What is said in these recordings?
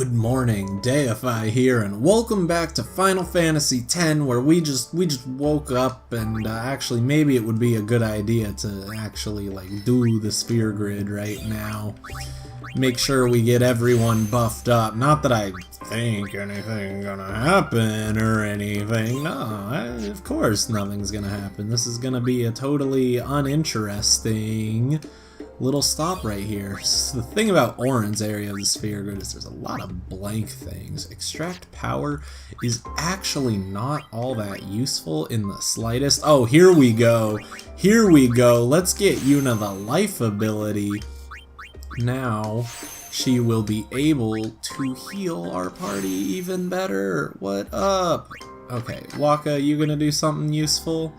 Good morning, Deify here, and welcome back to Final Fantasy X, where we just woke up, and actually maybe it would be a good idea to actually do the sphere grid right now. Make sure we get everyone buffed up. Not that I think anything's gonna happen or anything. No, of course nothing's gonna happen. This is gonna be a totally uninteresting little stop right here. So the thing about Orin's area of the sphere grid is there's a lot of blank things. Extract power is actually not all that useful in the slightest. Oh, here we go. Here we go. Let's get Yuna the life ability. Now she will be able to heal our party even better. What up? Okay, Waka, you gonna do something useful?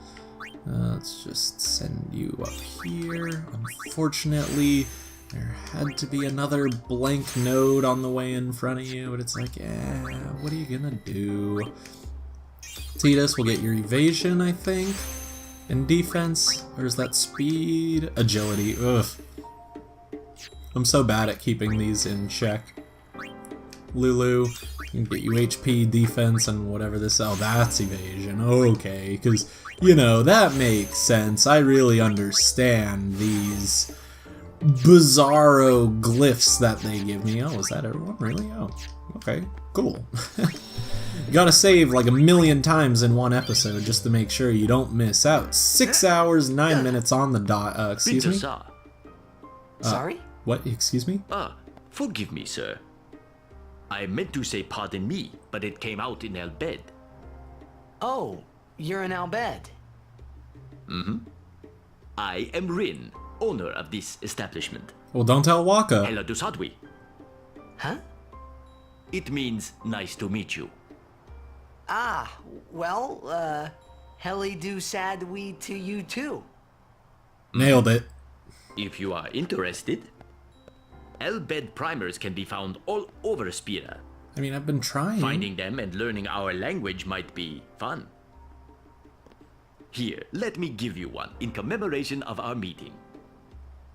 Let's just send you up here. Unfortunately, there had to be another blank node on the way in front of you, but it's like, what are you gonna do? Tidus will get your evasion, I think, and defense. Or is that speed? Agility. Ugh. I'm so bad at keeping these in check. Lulu can get you HP, defense, and whatever this. Oh, that's evasion. Okay, because you know, that makes sense. I really understand these bizarro glyphs that they give me. Oh, is that everyone? Really? Oh, okay, cool. You gotta save like 1,000,000 times in one episode just to make sure you don't miss out. 6 hours, 9 minutes on the dot. Excuse me? Sorry? What? Excuse me? Forgive me, sir. I meant to say pardon me, but it came out in Al Bhed. Oh, you're in Al Bhed. Mm-hmm. I am Rin, owner of this establishment. Well, don't tell Waka. Hello to Sadwi. Huh? It means nice to meet you. Ah, well, Helly do Sadwi to you too. Nailed it. If you are interested, Al Bhed primers can be found all over Spira. I mean, I've been trying. Finding them and learning our language might be fun. Here, let me give you one in commemoration of our meeting.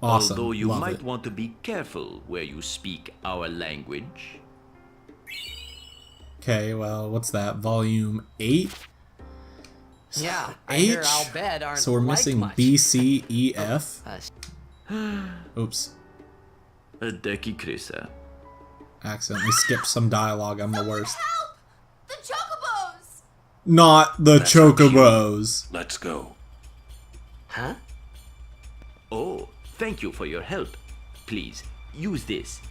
Awesome. Although you Love might it. want to be careful where you speak our language. Okay, well, what's that? Volume 8? Yeah, I H? hear Al Bhed aren't So we're missing much. B, C, E, F. Oh, Oops. Deki Krisa. Accidentally skipped some dialogue. I'm the worst. Help! The chocobos! Not the That's our cue. chocobos. Let's go. Huh? Oh, thank you for your help. Please, use this.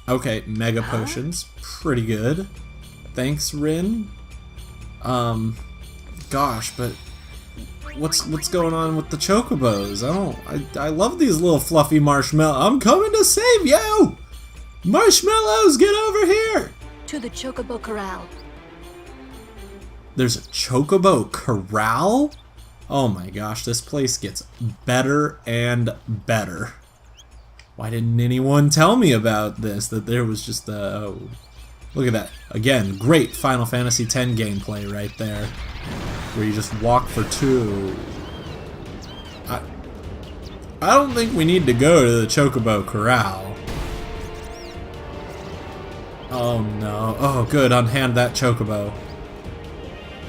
Okay, mega potions. Pretty good. Thanks, Rin. Gosh, but what's going on with the chocobos? I love these little fluffy marshmallows. I'm coming to save you! Marshmallows, get over here! To the chocobo corral. There's a chocobo corral? Oh my gosh, this place gets better and better. Why didn't anyone tell me about this? That there was just a... Oh, look at that. Again, great Final Fantasy X gameplay right there. Where you just walk for two. I don't think we need to go to the chocobo corral. Oh no. Oh good, unhand that chocobo.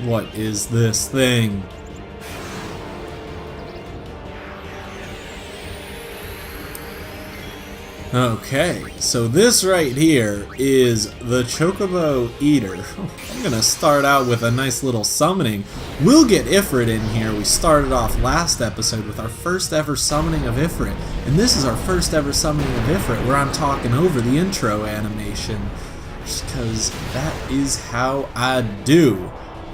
What is this thing? Okay, so this right here is the Chocobo Eater. I'm gonna start out with a nice little summoning. We'll get Ifrit in here. We started off last episode with our first ever summoning of Ifrit, and this is our first ever summoning of Ifrit where I'm talking over the intro animation, just because that is how I do.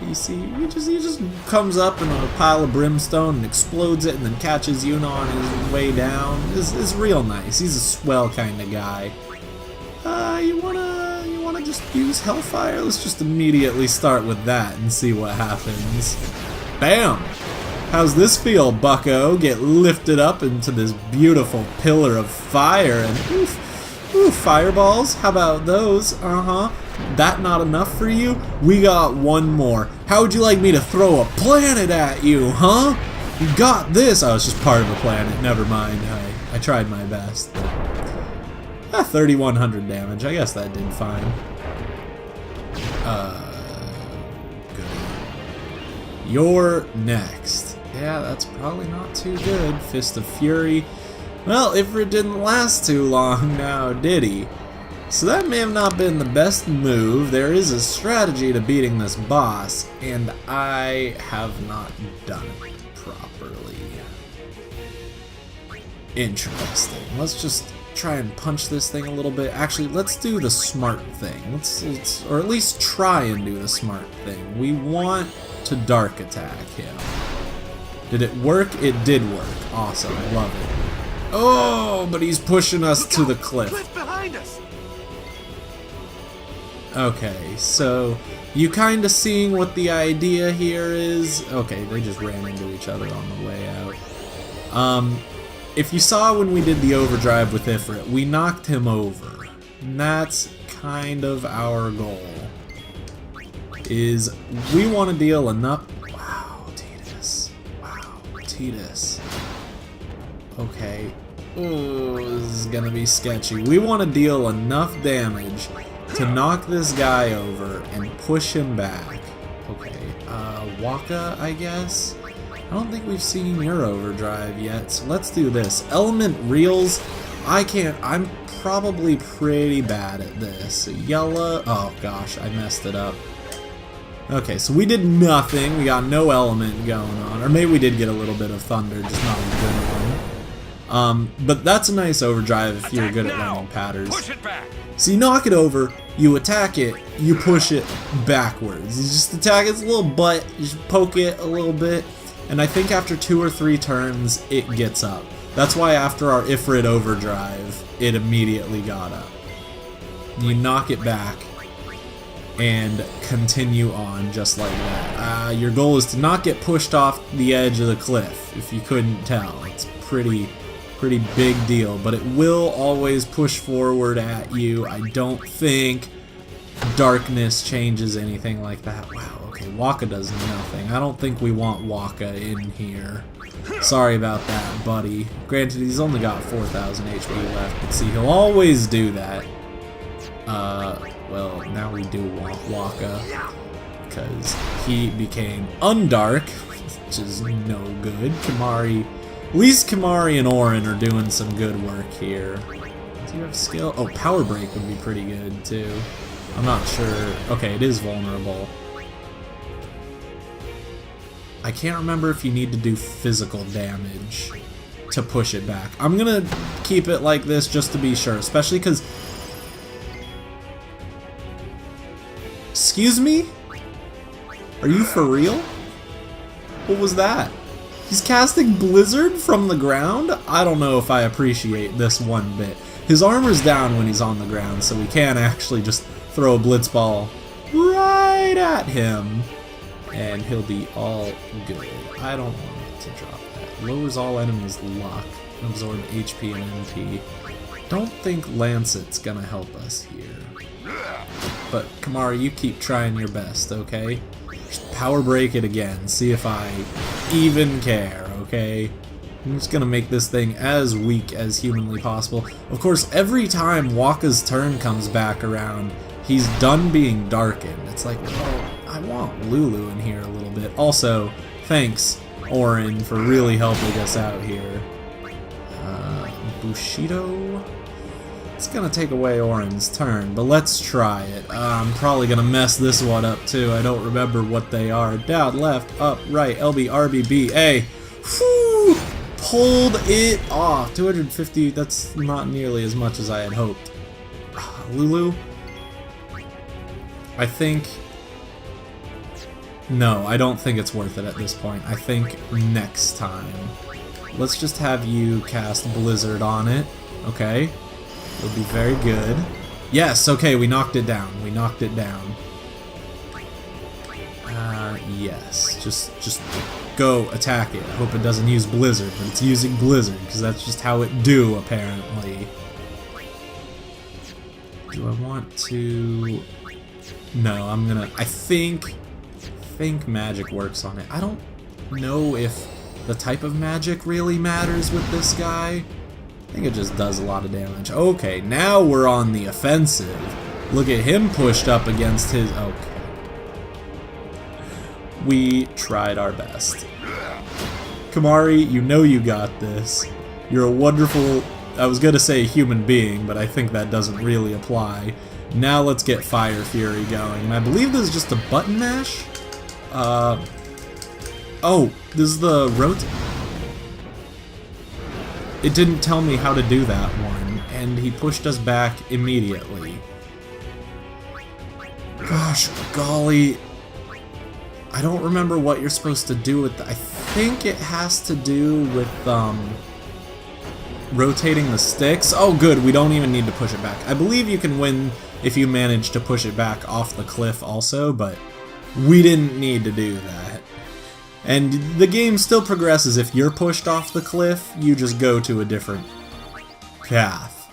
You see, he just comes up in a pile of brimstone and explodes it and then catches Yuna on his way down. It's real nice. He's a swell kind of guy. You wanna just use Hellfire? Let's just immediately start with that and see what happens. Bam! How's this feel, bucko? Get lifted up into this beautiful pillar of fire and ooh, fireballs. How about those? That not enough for you? We got one more. How would you like me to throw a planet at you, huh? You got this. Oh, it's just part of a planet. Never mind. I tried my best. 3,100 damage. I guess that did fine. Good. You're next. Yeah, that's probably not too good. Fist of Fury. Well, Ifrit didn't last too long now, did he? So that may have not been the best move. There is a strategy to beating this boss, and I have not done it properly. Interesting. Let's just try and punch this thing a little bit. Actually, let's do the smart thing. Let's or at least try and do the smart thing. We want to dark attack him. Did it work? It did work. Awesome. I love it. Oh, but he's pushing us to the cliff. Cliff behind us. Okay, so you kind of seeing what the idea here is? Okay, they just ran into each other on the way out. If you saw when we did the overdrive with Ifrit, we knocked him over. And that's kind of our goal. Is we want to deal enough... Wow, Titus. Wow, Titus. Okay. Oh, this is gonna be sketchy. We want to deal enough damage to knock this guy over and push him back. Okay, Waka, I guess? I don't think we've seen your overdrive yet, so let's do this. Element reels, I'm probably pretty bad at this. Yellow, oh gosh, I messed it up. Okay, so we did nothing, we got no element going on, or maybe we did get a little bit of thunder, just not a good one. But that's a nice overdrive if you're good at learning patterns. Push it back. So you knock it over, you attack it, you push it backwards. You just attack its little butt, you just poke it a little bit, and I think after 2 or 3 turns, it gets up. That's why after our Ifrit overdrive, it immediately got up. You knock it back, and continue on just like that. Your goal is to not get pushed off the edge of the cliff, if you couldn't tell. It's pretty big deal, but it will always push forward at you. I don't think darkness changes anything like that. Wow, okay, Waka does nothing. I don't think we want Waka in here. Sorry about that, buddy. Granted, he's only got 4,000 HP left, but see, he'll always do that. Well, now we do want Waka, because he became undark, which is no good. Kimahri, at least Kimahri and Auron are doing some good work here. Do you have skill? Oh, Power Break would be pretty good, too. I'm not sure. Okay, it is vulnerable. I can't remember if you need to do physical damage to push it back. I'm gonna keep it like this just to be sure, especially because... Excuse me? Are you for real? What was that? He's casting Blizzard from the ground? I don't know if I appreciate this one bit. His armor's down when he's on the ground, so we can't actually just throw a Blitz Ball right at him, and he'll be all good. I don't want to drop that. Lowers all enemies' luck, absorb HP and MP. Don't think Lancet's gonna help us here. But Kimahri, you keep trying your best, okay? Just Power Break it again, see if I even care, okay? I'm just gonna make this thing as weak as humanly possible. Of course, every time Waka's turn comes back around, he's done being darkened. It's like, well, I want Lulu in here a little bit. Also, thanks, Auron, for really helping us out here. Bushido? It's gonna take away Auron's turn, but let's try it. I'm probably gonna mess this one up too. I don't remember what they are. Down, left, up, right, LB, RB, B, A. Whew! Pulled it off. 250, that's not nearly as much as I had hoped. Lulu? I think... No, I don't think it's worth it at this point. I think next time. Let's just have you cast Blizzard on it, okay? It'll be very good. Yes, okay, we knocked it down. We knocked it down. Yes. Just go attack it. I hope it doesn't use Blizzard, but it's using Blizzard, because that's just how it do, apparently. Do I want to... No, I'm gonna... I think magic works on it. I don't know if the type of magic really matters with this guy. think it just does a lot of damage. Okay, now we're on the offensive. Look at him pushed up against his... Okay. We tried our best. Kamari, you know you got this. You're a wonderful... I was gonna say human being, but I think that doesn't really apply. Now let's get Fire Fury going. And I believe this is just a button mash? Oh, this is the rotate. It didn't tell me how to do that one, and he pushed us back immediately. Gosh, golly. I don't remember what you're supposed to do with that. I think it has to do with, rotating the sticks. Oh, good, we don't even need to push it back. I believe you can win if you manage to push it back off the cliff also, but we didn't need to do that. And the game still progresses. If you're pushed off the cliff, you just go to a different path.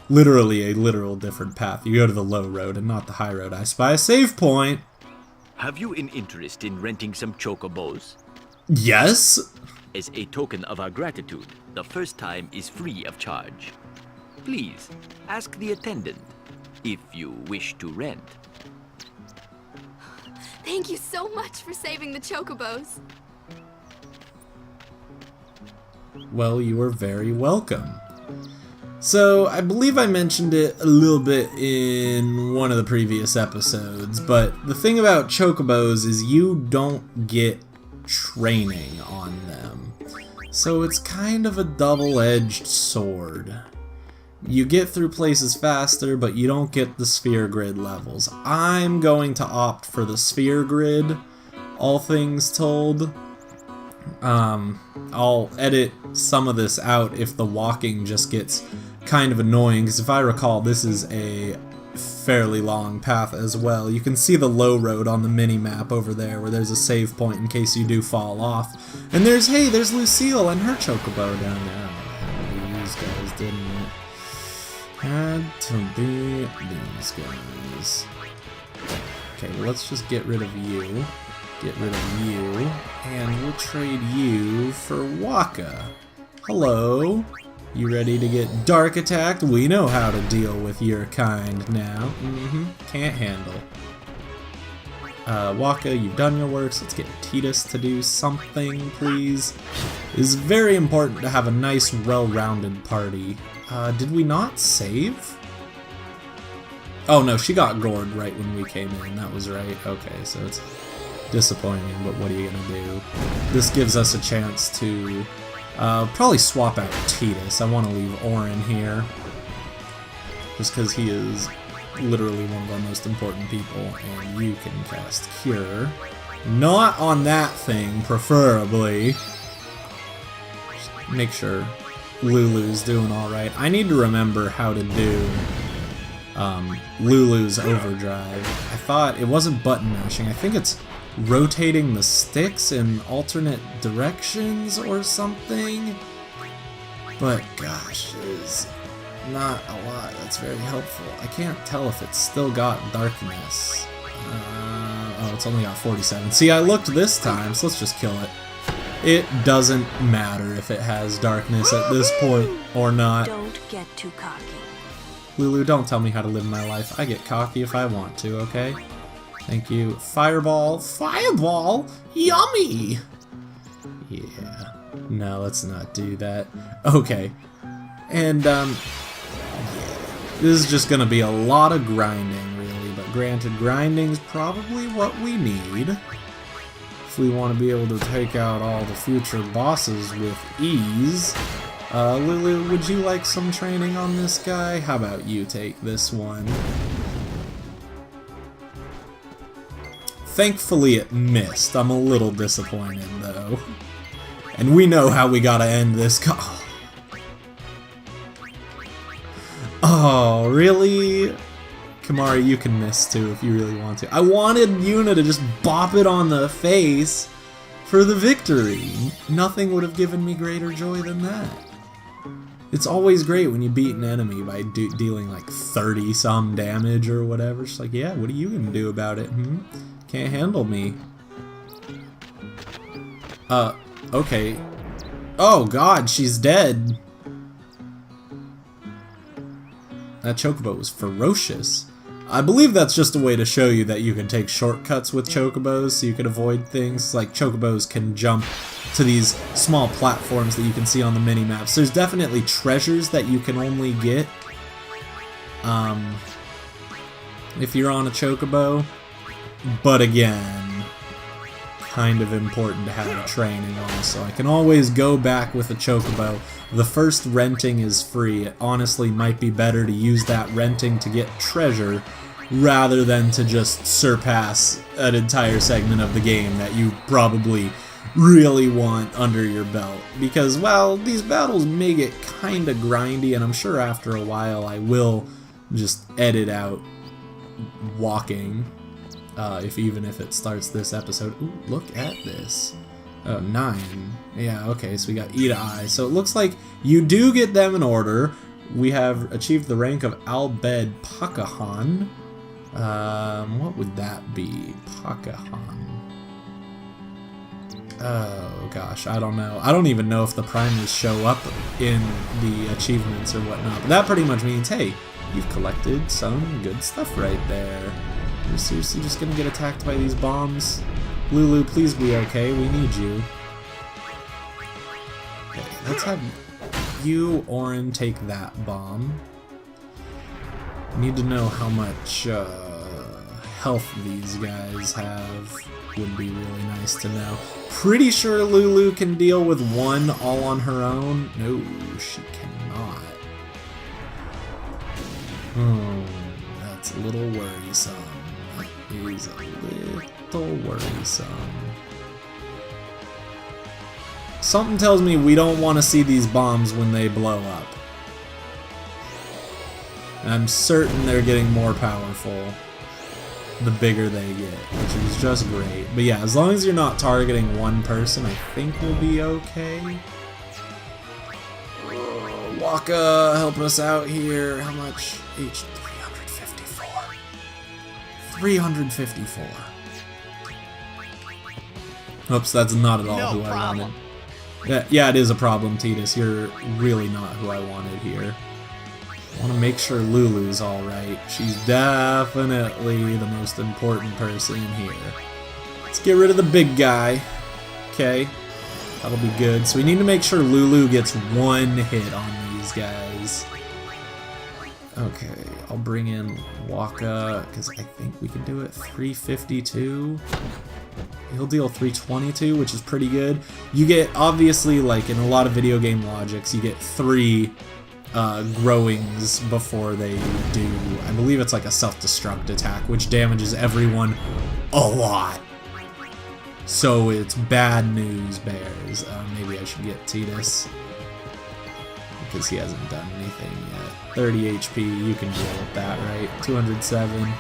Literally a literal different path. You go to the low road and not the high road. I spy a save point. Have you an interest in renting some chocobos? Yes. As a token of our gratitude, the first time is free of charge. Please, ask the attendant if you wish to rent. Thank you so much for saving the chocobos. Well, you are very welcome. So, I believe I mentioned it a little bit in one of the previous episodes, but the thing about chocobos is you don't get training on them. So it's kind of a double-edged sword. You get through places faster, but you don't get the sphere grid levels. I'm going to opt for the sphere grid, all things told. I'll edit some of this out if the walking just gets kind of annoying, because if I recall, this is a fairly long path as well. You can see the low road on the mini-map over there where there's a save point in case you do fall off. And there's, hey, there's Lucille and her chocobo down there. These guys didn't it? Had to be these guys. Okay, well, let's just get rid of you. Get rid of you. And we'll trade you for Waka. Hello. You ready to get dark attacked? We know how to deal with your kind now. Can't handle. Waka, you've done your works. Let's get Titus to do something, please. It's very important to have a nice, well-rounded party. Did we not save? Oh no, she got gored right when we came in. That was right. Okay, so it's disappointing, but what are you gonna do? This gives us a chance to probably swap out Titus. I want to leave Orin here. Just because he is literally one of our most important people. And you can cast Cure. Not on that thing, preferably. Just make sure Lulu's doing alright. I need to remember how to do Lulu's overdrive. I thought it wasn't button mashing. I think it's rotating the sticks in alternate directions or something, but gosh, there's not a lot that's very helpful. I can't tell if it's still got darkness. Oh, it's only got 47. See, I looked this time, so let's just kill it. It doesn't matter if it has darkness at this point or not. Don't get too cocky. Lulu, don't tell me how to live my life. I get cocky if I want to, okay? Thank you. Fireball. Fireball? Yummy! Yeah. No, let's not do that. Okay. And, yeah. This is just gonna be a lot of grinding, really. But granted, grinding's probably what we need if we want to be able to take out all the future bosses with ease. Lulu, would you like some training on this guy? How about you take this one? Thankfully it missed. I'm a little disappointed though. And we know how we gotta end this Oh, really? Kamari, you can miss too if you really want to. I wanted Yuna to just bop it on the face for the victory. Nothing would have given me greater joy than that. It's always great when you beat an enemy by dealing like 30-some damage or whatever. It's like, yeah, what are you gonna do about it, Can't handle me. Okay. Oh god, she's dead. That chocobo was ferocious. I believe that's just a way to show you that you can take shortcuts with chocobos so you can avoid things. Like chocobos can jump to these small platforms that you can see on the mini-maps. There's definitely treasures that you can only get if you're on a chocobo, but again, kind of important to have training also. I can always go back with a chocobo. The first renting is free. It honestly might be better to use that renting to get treasure rather than to just surpass an entire segment of the game that you probably really want under your belt. Because, well, these battles may get kinda grindy, and I'm sure after a while I will just edit out walking, even if it starts this episode. Ooh, look at this. Oh, 9. Yeah, okay, so we got E to I. So it looks like you do get them in order. We have achieved the rank of Albed Pakahan. What would that be? Pakahan. Oh gosh, I don't know. I don't even know if the primers show up in the achievements or whatnot. But that pretty much means, hey, you've collected some good stuff right there. You're seriously just gonna get attacked by these bombs? Lulu, please be okay. We need you. Okay, let's have you, Orin, take that bomb. Need to know how much health these guys have. Would be really nice to know. Pretty sure Lulu can deal with one all on her own. No, she cannot. Oh, that's a little worrisome. That is a little worrisome. Something tells me we don't want to see these bombs when they blow up. And I'm certain they're getting more powerful the bigger they get, which is just great. But yeah, as long as you're not targeting one person, I think we'll be okay. Waka, help us out here. How much? 354. 354. Oops, that's not at all who I wanted. Yeah, it is a problem, Titus. You're really not who I wanted here. I want to make sure Lulu's alright. She's definitely the most important person here. Let's get rid of the big guy. Okay, that'll be good. So we need to make sure Lulu gets one hit on these guys. Okay, I'll bring in Waka, because I think we can do it. 352. He'll deal 322, which is pretty good. You get, obviously, like in a lot of video game logics, you get 3 growings before they do, I believe it's like a self-destruct attack, which damages everyone a lot. So it's bad news, bears. Maybe I should get Titus, because he hasn't done anything yet. 30 HP, you can deal with that, right? 207.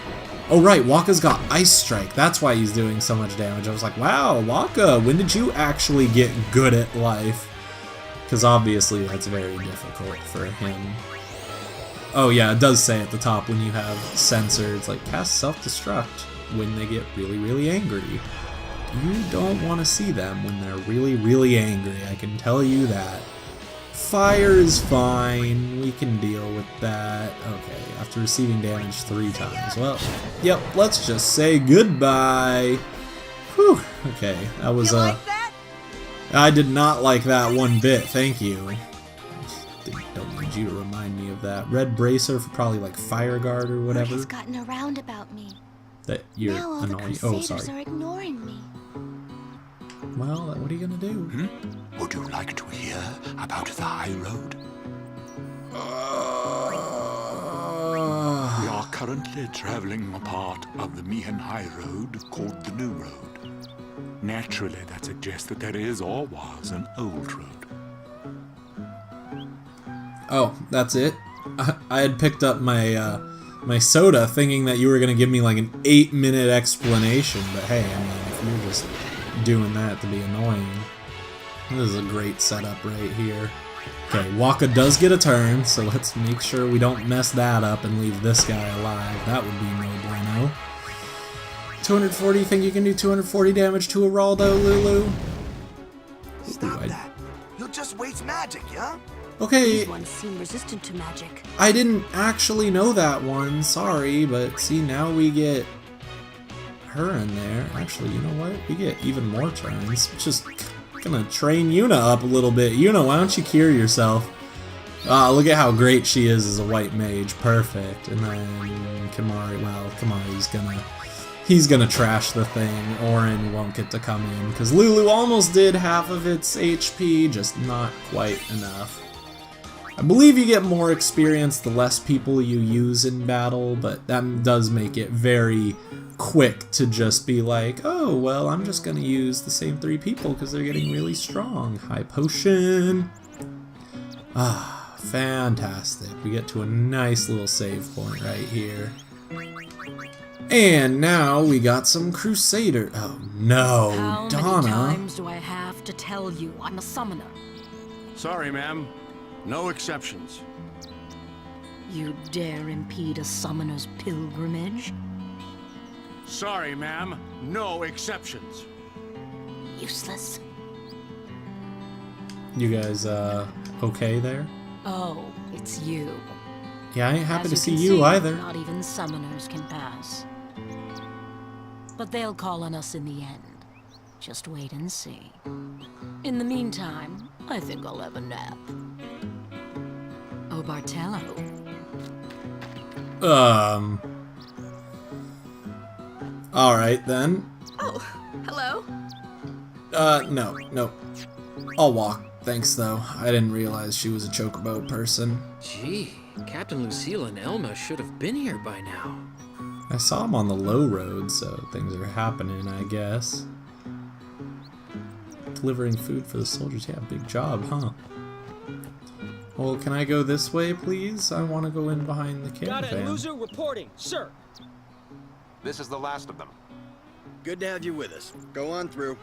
Oh right, Waka's got Ice Strike. That's why he's doing so much damage. I was like, wow, Waka, when did you actually get good at life? Because obviously that's very difficult for him. Oh yeah, it does say at the top when you have Sensor, it's like cast self-destruct when they get really, really angry. You don't want to see them when they're really, really angry, I can tell you that. Fire is fine, we can deal with that. Okay, after receiving damage 3 times. Well, yep, let's just say goodbye. Whew, okay, that was I did not like that one bit, thank you. Don't need you to remind me of that. Red Bracer for probably like Fire Guard or whatever. Has gotten around about me. That you're now all annoying. The Oh, Crusaders sorry. are ignoring me. Well, what are you gonna do? Would you like to hear about the Highroad? We are currently traveling a part of the Mihan Highroad called the New Road. Naturally, that suggests that there is or was an old road. Oh, that's it? I had picked up my my soda thinking that you were gonna give me like an 8-minute explanation, but hey, I mean, if you're just doing that to be annoying, this is a great setup right here. Okay, Waka does get a turn, so let's make sure we don't mess that up and leave this guy alive. That would be no bueno. 240, you think you can do 240 damage to Geraldo, Lulu? Stop that. You'll just waste magic, yeah? Okay, These ones seem resistant to magic. I didn't actually know that one, sorry, but see, now we get her in there. Actually, you know what? We get even more turns. Just gonna train Yuna up a little bit. Yuna, why don't you cure yourself? Look at how great she is as a white mage. Perfect. And then Kimari, well, he's gonna trash the thing. Orin won't get to come in, because Lulu almost did half of its HP, just not quite enough. I believe you get more experience the less people you use in battle, but that does make it very quick to just be like, oh, well, I'm just gonna use the same 3 people because they're getting really strong. High potion. Ah, fantastic. We get to a nice little save point right here. And now we got some Crusader. Oh no, How Donna. many times do I have to tell you I'm a summoner? Sorry, ma'am. No exceptions. You dare impede a summoner's pilgrimage? Sorry, ma'am. No exceptions. Useless. You guys, okay there? Oh, it's you. Yeah, I ain't happy As to see can you either. Not even summoners can pass. But they'll call on us in the end. Just wait and see. In the meantime, I think I'll have a nap. Oh, Bartello. Alright then. Oh, hello. No. I'll walk. Thanks, though. I didn't realize she was a chocobo person. Gee, Captain Lucille and Elma should have been here by now. I saw them on the Lowroad, so things are happening, I guess. Delivering food for the soldiers. Yeah, big job, huh? Well, can I go this way, please? I want to go in behind the Got a caravan. loser reporting, sir. This is the last of them. Good to have you with us. Go on through.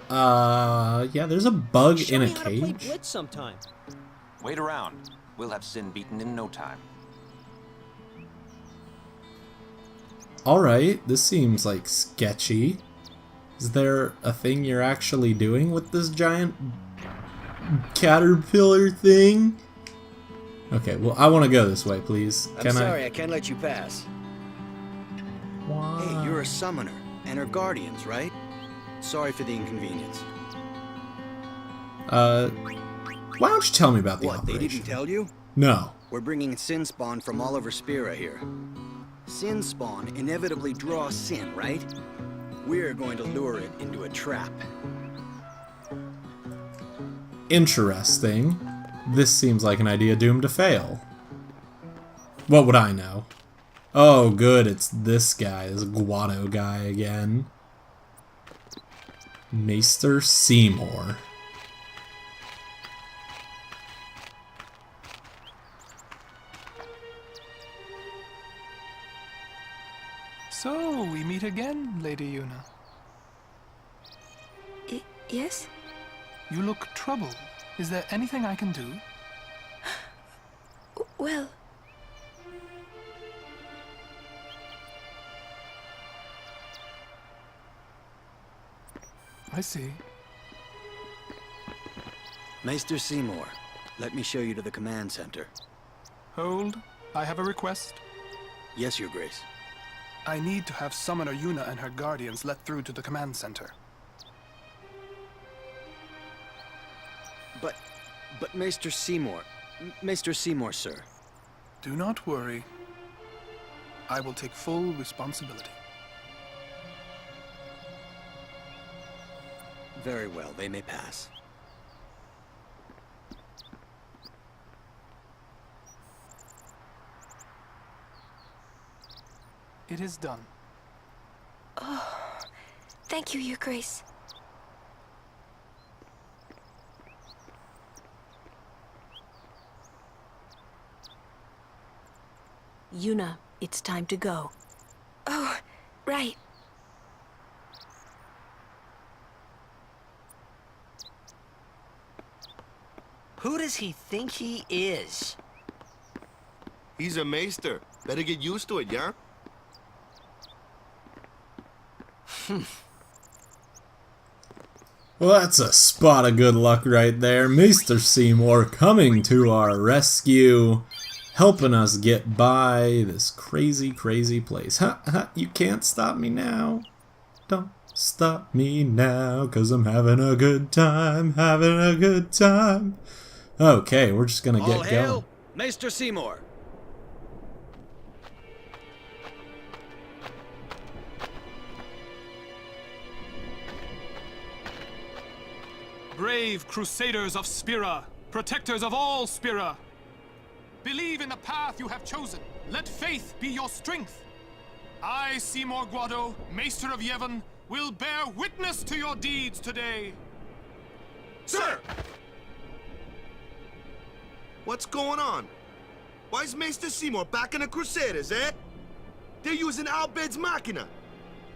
Yeah, there's a bug Show in a me how to play cage. Blitz sometime. Wait around. We'll have Sin beaten in no time. Alright, this seems like sketchy. Is there a thing you're actually doing with this giant caterpillar thing? Okay, well, I want to go this way, please. I'm sorry, I can't let you pass. Why? Hey, you're a summoner, and her guardians, right? Sorry for the inconvenience. Why don't you tell me about the What, operation? they didn't tell you? No. We're bringing Sin Spawn from all over Spira here. Sin Spawn inevitably draws Sin, right? We're going to lure it into a trap. Interesting. This seems like an idea doomed to fail. What would I know? Oh, good, it's this guy, this Guado guy again. Maester Seymour. So, we meet again, Lady Yuna. Yes? You look troubled. Is there anything I can do? Well... I see. Maester Seymour, let me show you to the command center. Hold. I have a request. Yes, Your Grace. I need to have Summoner Yuna and her guardians let through to the command center. But Maester Seymour... Maester Seymour, sir. Do not worry. I will take full responsibility. Very well, they may pass. It is done. Oh, thank you, Your Grace. Yuna, it's time to go. Oh, right. Who does he think he is? He's a maester. Better get used to it, yeah? Well, that's a spot of good luck right there. Maester Seymour coming to our rescue, helping us get by this crazy, crazy place. You can't stop me now. Don't stop me now, 'cause I'm having a good time, having a good time. Okay, we're just gonna get going. Maester Seymour. Brave crusaders of Spira, protectors of all Spira. Believe in the path you have chosen. Let faith be your strength. I, Seymour Guado, Maester of Yevon, will bear witness to your deeds today. Sir! What's going on? Why is Maester Seymour backing the Crusaders, eh? They're using Albed's Machina.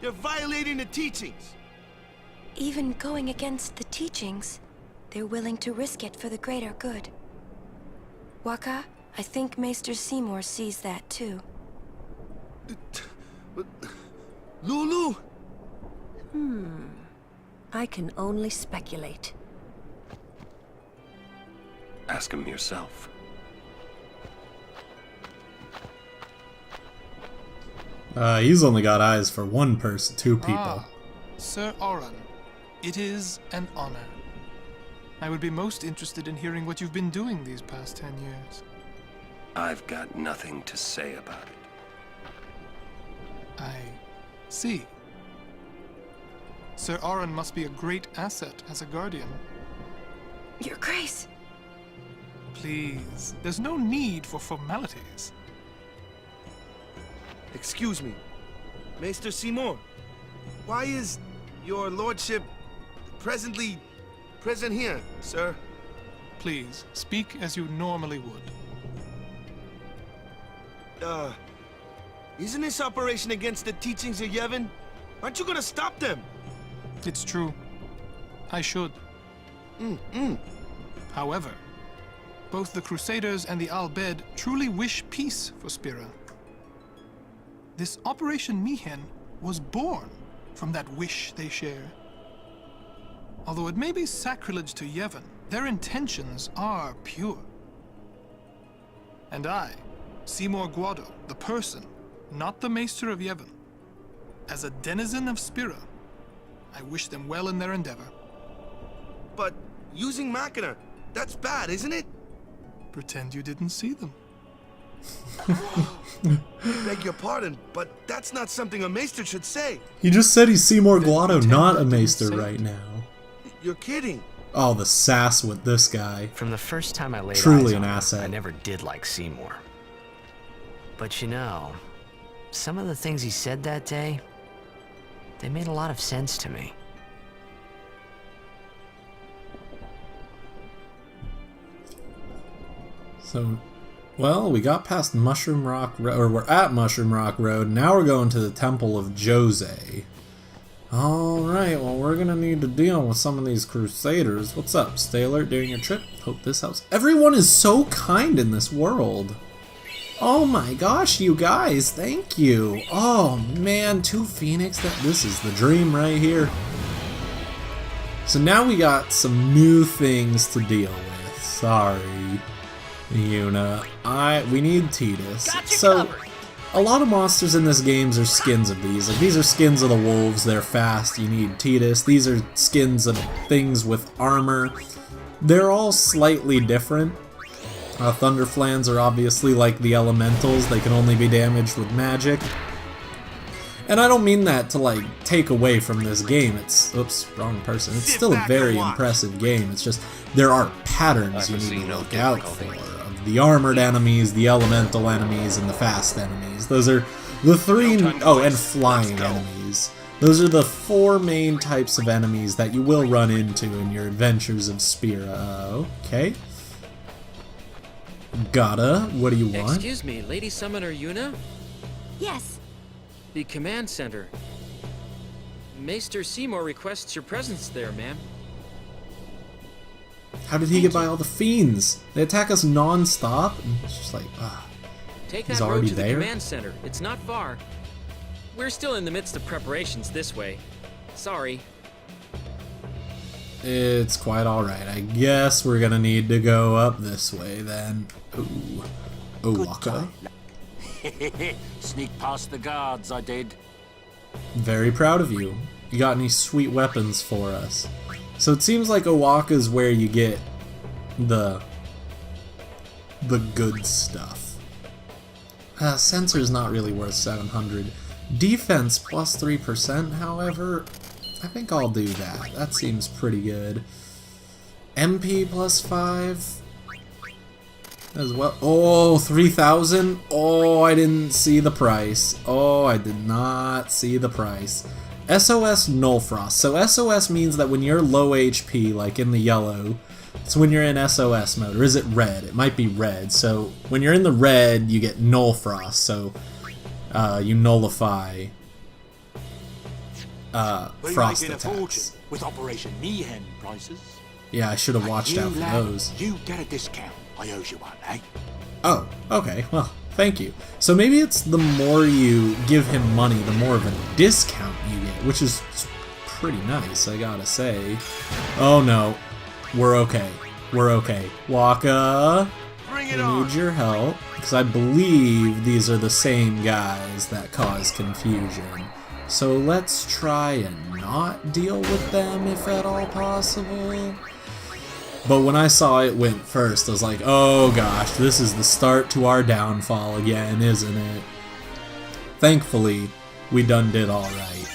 They're violating the teachings. Even going against the teachings, they're willing to risk it for the greater good. Waka, I think Maester Seymour sees that too. Lulu? I can only speculate. Ask him yourself. He's only got eyes for one person, two people. Sir Oran, it is an honor. I would be most interested in hearing what you've been doing these past 10 years. I've got nothing to say about it. I see. Sir Oran must be a great asset as a guardian. Your Grace! Please, there's no need for formalities. Excuse me. Maester Seymour, why is your lordship present here, sir? Please, speak as you normally would. Isn't this operation against the teachings of Yevon? Aren't you gonna stop them? It's true. I should. However, both the Crusaders and the Al-Bed truly wish peace for Spira. This Operation Mihen was born from that wish they share. Although it may be sacrilege to Yevon, their intentions are pure. And I, Seymour Guado, the person, not the Maester of Yevon, as a denizen of Spira, I wish them well in their endeavor. But using Machina, that's bad, isn't it? Pretend you didn't see them. Beg your pardon, but that's not something a Maester should say. He just said he's Seymour Guado, not a Maester right now. You're kidding. Oh, the sass with this guy. From the first time I laid Truly eyes an on him, asset. I never did like Seymour. But you know, some of the things he said that day, they made a lot of sense to me. So, well, we got past Mushroom Rock Road, or we're at Mushroom Rock Road. Now we're going to the Temple of Jose. Alright, well, we're gonna need to deal with some of these Crusaders. What's up? Stay alert during your trip. Hope this helps. Everyone is so kind in this world. Oh my gosh, you guys, thank you. Oh man, 2 Phoenix, this is the dream right here. So now we got some new things to deal with. Sorry, Yuna. We need Titus. So, a lot of monsters in this game are skins of these. Like, these are skins of the wolves, they're fast, you need Titus. These are skins of things with armor. They're all slightly different. Thunderflans are obviously like the elementals, they can only be damaged with magic. And I don't mean that to, like, take away from this game. It's, oops, wrong person. It's still a very impressive game. It's just, there are patterns you need to look out for. Of the armored enemies, the elemental enemies, and the fast enemies. Those are the 3, oh, and flying enemies. Those are the 4 main types of enemies that you will run into in your adventures of Spira. Okay. What do you want? Excuse me, Lady Summoner Yuna? Yes. The command center. Maester Seymour requests your presence there, ma'am. How did he get by all the fiends? They attack us non-stop? And it's just like, Take he's that road already to the there? command center. It's not far. We're still in the midst of preparations this way. Sorry. It's quite alright. I guess we're gonna need to go up this way then. Ooh. Owaka. Sneak past the guards, I did. Very proud of you. You got any sweet weapons for us? So it seems like Owaka is where you get the good stuff. Sensor's not really worth 700. Defense plus 3%, however, I think I'll do that. That seems pretty good. MP plus 5 as well. Oh, 3,000? Oh, I didn't see the price. Oh, I did not see the price. SOS Null Frost. So SOS means that when you're low HP, like in the yellow, it's when you're in SOS mode. Or is it red? It might be red. So when you're in the red, you get Null Frost. So you nullify frost attacks. A fortune with Operation Mayhem prices. Yeah, I should have watched out for those. You get a discount. I owe you one, eh? Oh, okay. Well, thank you. So maybe it's the more you give him money, the more of a discount you get, which is pretty nice, I gotta say. Oh no. We're okay. We're okay. Waka, Bring it we on. need your help, because I believe these are the same guys that cause confusion. So let's try and not deal with them if at all possible. But when I saw it went first, I was like, oh gosh, this is the start to our downfall again, isn't it? Thankfully, we done did alright.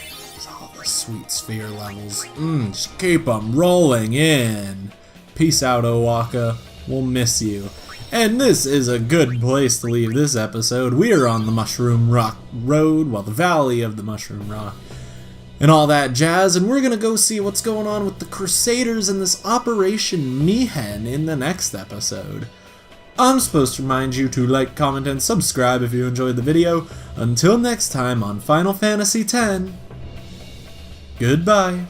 Oh, the sweet sphere levels. Just keep them rolling in. Peace out, Owaka. We'll miss you. And this is a good place to leave this episode. We are on the Mushroom Rock Road, well, the Valley of the Mushroom Rock, and all that jazz, and we're gonna go see what's going on with the Crusaders and this Operation Mayhem in the next episode. I'm supposed to remind you to like, comment, and subscribe if you enjoyed the video. Until next time on Final Fantasy X, goodbye.